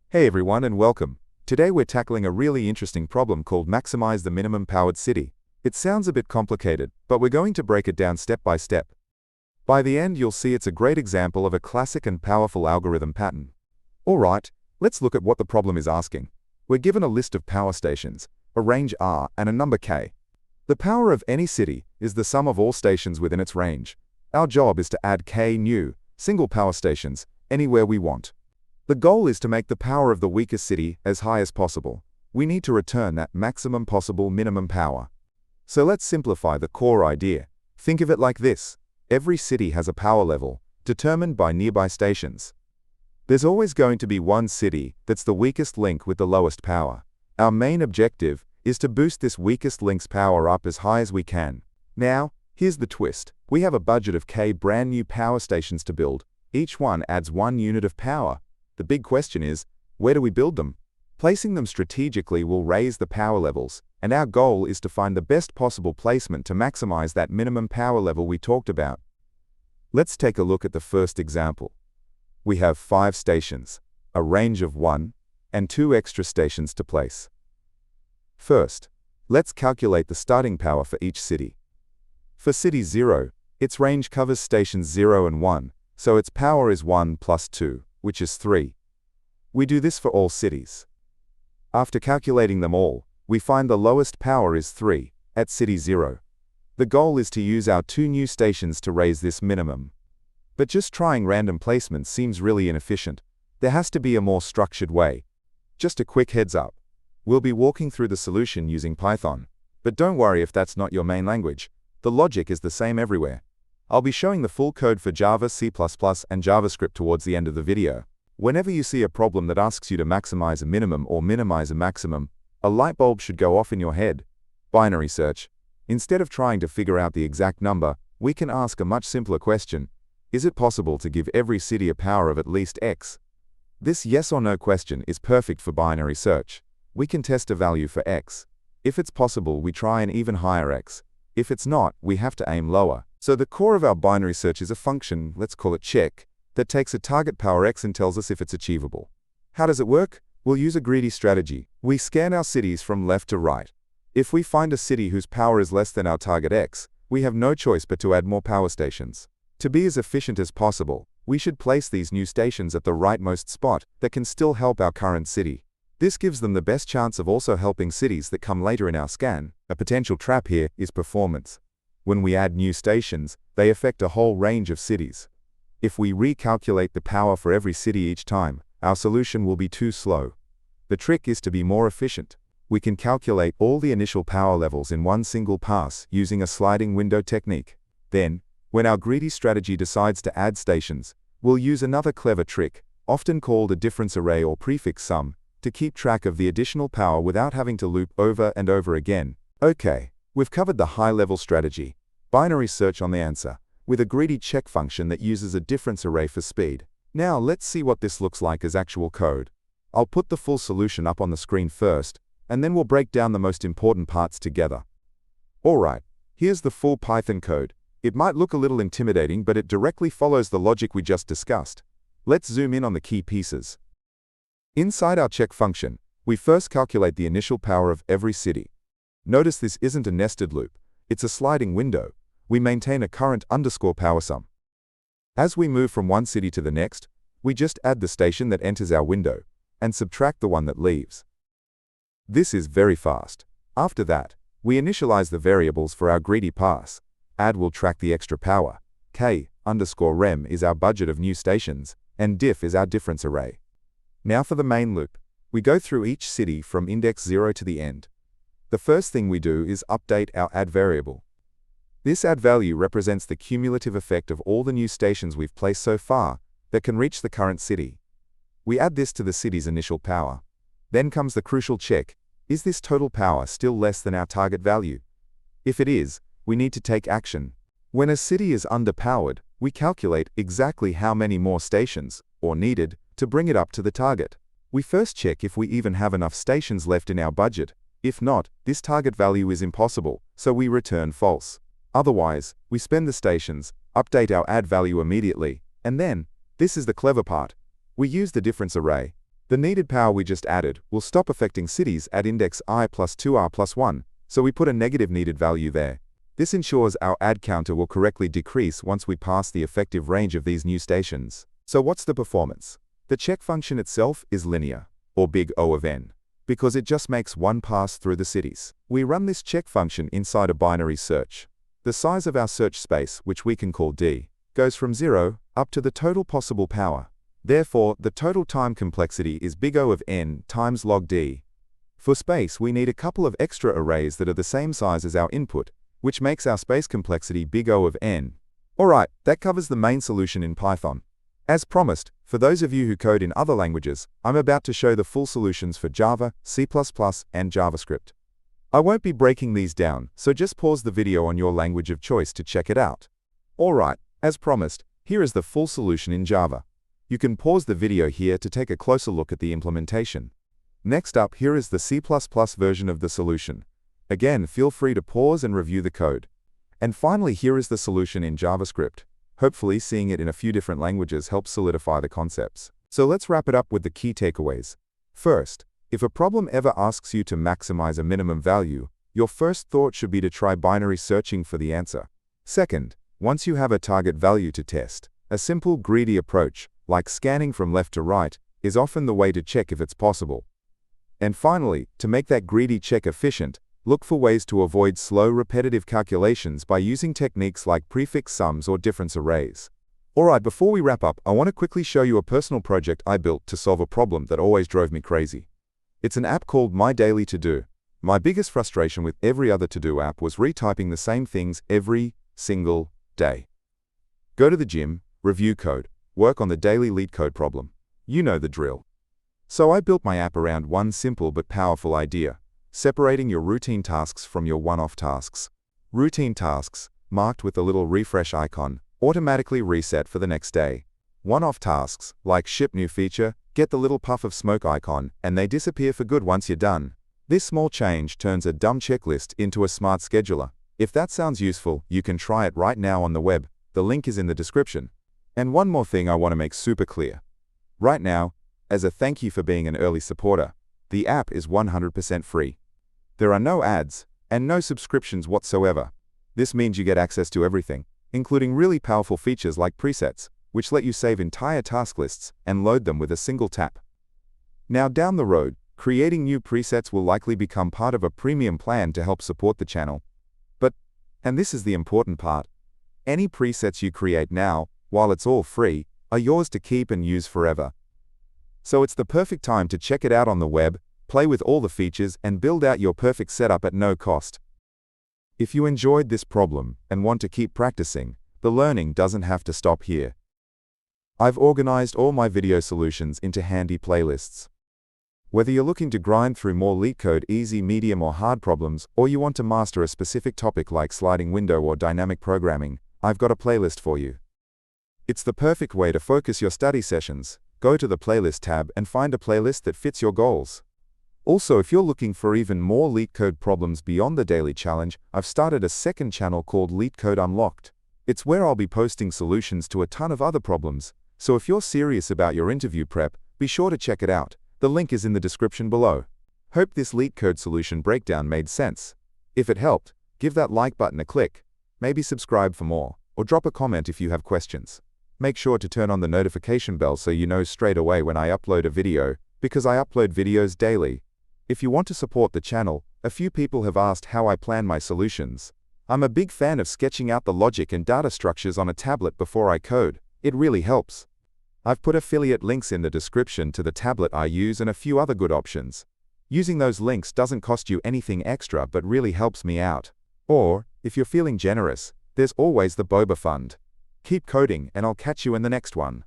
Hey everyone and welcome. Today we're tackling a really interesting problem called maximize the minimum powered city. It sounds a bit complicated, but we're going to break it down step by step. By the end you'll see it's a great example of a classic and powerful algorithm pattern. Alright, let's look at what the problem is asking. We're given a list of power stations, a range R and a number K. The power of any city is the sum of all stations within its range. Our job is to add K new, single power stations, anywhere we want. The goal is to make the power of the weakest city as high as possible. We need to return that maximum possible minimum power. So let's simplify the core idea. Think of it like this. Every city has a power level, determined by nearby stations. There's always going to be one city that's the weakest link with the lowest power. Our main objective is to boost this weakest link's power up as high as we can. Now, here's the twist. We have a budget of K brand new power stations to build. Each one adds 1 unit of power. The big question is, where do we build them? Placing them strategically will raise the power levels, and our goal is to find the best possible placement to maximize that minimum power level we talked about. Let's take a look at the first example. We have 5 stations, a range of 1, and 2 extra stations to place. First, let's calculate the starting power for each city. For city 0, its range covers stations 0 and 1, so its power is 1 plus 2. Which is 3. We do this for all cities. After calculating them all, we find the lowest power is 3, at city 0. The goal is to use our 2 new stations to raise this minimum. But just trying random placements seems really inefficient. There has to be a more structured way. Just a quick heads up. We'll be walking through the solution using Python. But don't worry if that's not your main language. The logic is the same everywhere. I'll be showing the full code for Java, C++, and JavaScript towards the end of the video. Whenever you see a problem that asks you to maximize a minimum or minimize a maximum, a light bulb should go off in your head. Binary search. Instead of trying to figure out the exact number, we can ask a much simpler question. Is it possible to give every city a power of at least X? This yes or no question is perfect for binary search. We can test a value for X. If it's possible, we try an even higher X. If it's not, we have to aim lower. So the core of our binary search is a function, let's call it check, that takes a target power X and tells us if it's achievable. How does it work? We'll use a greedy strategy. We scan our cities from left to right. If we find a city whose power is less than our target X, we have no choice but to add more power stations. To be as efficient as possible, we should place these new stations at the rightmost spot that can still help our current city. This gives them the best chance of also helping cities that come later in our scan. A potential trap here is performance. When we add new stations, they affect a whole range of cities. If we recalculate the power for every city each time, our solution will be too slow. The trick is to be more efficient. We can calculate all the initial power levels in one single pass using a sliding window technique. Then, when our greedy strategy decides to add stations, we'll use another clever trick, often called a difference array or prefix sum, to keep track of the additional power without having to loop over and over again. Okay, we've covered the high-level strategy. Binary search on the answer, with a greedy check function that uses a difference array for speed. Now let's see what this looks like as actual code. I'll put the full solution up on the screen first, and then we'll break down the most important parts together. Alright, here's the full Python code. It might look a little intimidating, but it directly follows the logic we just discussed. Let's zoom in on the key pieces. Inside our check function, we first calculate the initial power of every city. Notice this isn't a nested loop. It's a sliding window. We maintain a current underscore power sum. As we move from one city to the next, we just add the station that enters our window and subtract the one that leaves. This is very fast. After that, we initialize the variables for our greedy pass. Add will track the extra power. K underscore rem is our budget of new stations, and diff is our difference array. Now for the main loop. We go through each city from index 0 to the end. The first thing we do is update our add variable. This add value represents the cumulative effect of all the new stations we've placed so far that can reach the current city. We add this to the city's initial power. Then comes the crucial check. Is this total power still less than our target value? If it is, we need to take action. When a city is underpowered, we calculate exactly how many more stations, or needed, to bring it up to the target. We first check if we even have enough stations left in our budget. If not, this target value is impossible, so we return false. Otherwise, we spend the stations, update our add value immediately, and then, this is the clever part, we use the difference array. The needed power we just added will stop affecting cities at index I plus 2R plus 1, so we put a negative needed value there. This ensures our add counter will correctly decrease once we pass the effective range of these new stations. So what's the performance? The check function itself is linear, or big O of n, because it just makes one pass through the cities. We run this check function inside a binary search. The size of our search space, which we can call D, goes from 0 up to the total possible power. Therefore, the total time complexity is big O of n times log D. For space, we need a couple of extra arrays that are the same size as our input, which makes our space complexity big O of n. Alright, that covers the main solution in Python. As promised, for those of you who code in other languages, I'm about to show the full solutions for Java, C++, and JavaScript. I won't be breaking these down, so just pause the video on your language of choice to check it out. Alright, as promised, here is the full solution in Java. You can pause the video here to take a closer look at the implementation. Next up, here is the C++ version of the solution. Again, feel free to pause and review the code. And finally, here is the solution in JavaScript. Hopefully, seeing it in a few different languages helps solidify the concepts. So let's wrap it up with the key takeaways. First, if a problem ever asks you to maximize a minimum value, your first thought should be to try binary searching for the answer. Second, once you have a target value to test, a simple greedy approach, like scanning from left to right, is often the way to check if it's possible. And finally, to make that greedy check efficient, look for ways to avoid slow, repetitive calculations by using techniques like prefix sums or difference arrays. Alright, before we wrap up, I want to quickly show you a personal project I built to solve a problem that always drove me crazy. It's an app called My Daily To-Do. My biggest frustration with every other to-do app was retyping the same things every single day. Go to the gym, review code, work on the daily LeetCode problem. You know the drill. So I built my app around one simple but powerful idea: separating your routine tasks from your one-off tasks. Routine tasks, marked with a little refresh icon, automatically reset for the next day. One-off tasks, like ship new feature, get the little puff of smoke icon, and they disappear for good once you're done. This small change turns a dumb checklist into a smart scheduler. If that sounds useful, you can try it right now on the web. The link is in the description. And one more thing I want to make super clear. Right now, as a thank you for being an early supporter, the app is 100% free. There are no ads, and no subscriptions whatsoever. This means you get access to everything, including really powerful features like presets, which let you save entire task lists and load them with a single tap. Now down the road, creating new presets will likely become part of a premium plan to help support the channel. But, and this is the important part, any presets you create now, while it's all free, are yours to keep and use forever. So it's the perfect time to check it out on the web, play with all the features, and build out your perfect setup at no cost. If you enjoyed this problem and want to keep practicing, the learning doesn't have to stop here. I've organized all my video solutions into handy playlists. Whether you're looking to grind through more LeetCode easy, medium, or hard problems, or you want to master a specific topic like sliding window or dynamic programming, I've got a playlist for you. It's the perfect way to focus your study sessions. Go to the playlist tab and find a playlist that fits your goals. Also, if you're looking for even more LeetCode problems beyond the daily challenge, I've started a second channel called LeetCode Unlocked. It's where I'll be posting solutions to a ton of other problems, so if you're serious about your interview prep, be sure to check it out. The link is in the description below. Hope this LeetCode solution breakdown made sense. If it helped, give that like button a click, maybe subscribe for more, or drop a comment if you have questions. Make sure to turn on the notification bell so you know straight away when I upload a video, because I upload videos daily. If you want to support the channel, a few people have asked how I plan my solutions. I'm a big fan of sketching out the logic and data structures on a tablet before I code. It really helps. I've put affiliate links in the description to the tablet I use and a few other good options. Using those links doesn't cost you anything extra but really helps me out. Or, if you're feeling generous, there's always the Boba Fund. Keep coding and I'll catch you in the next one.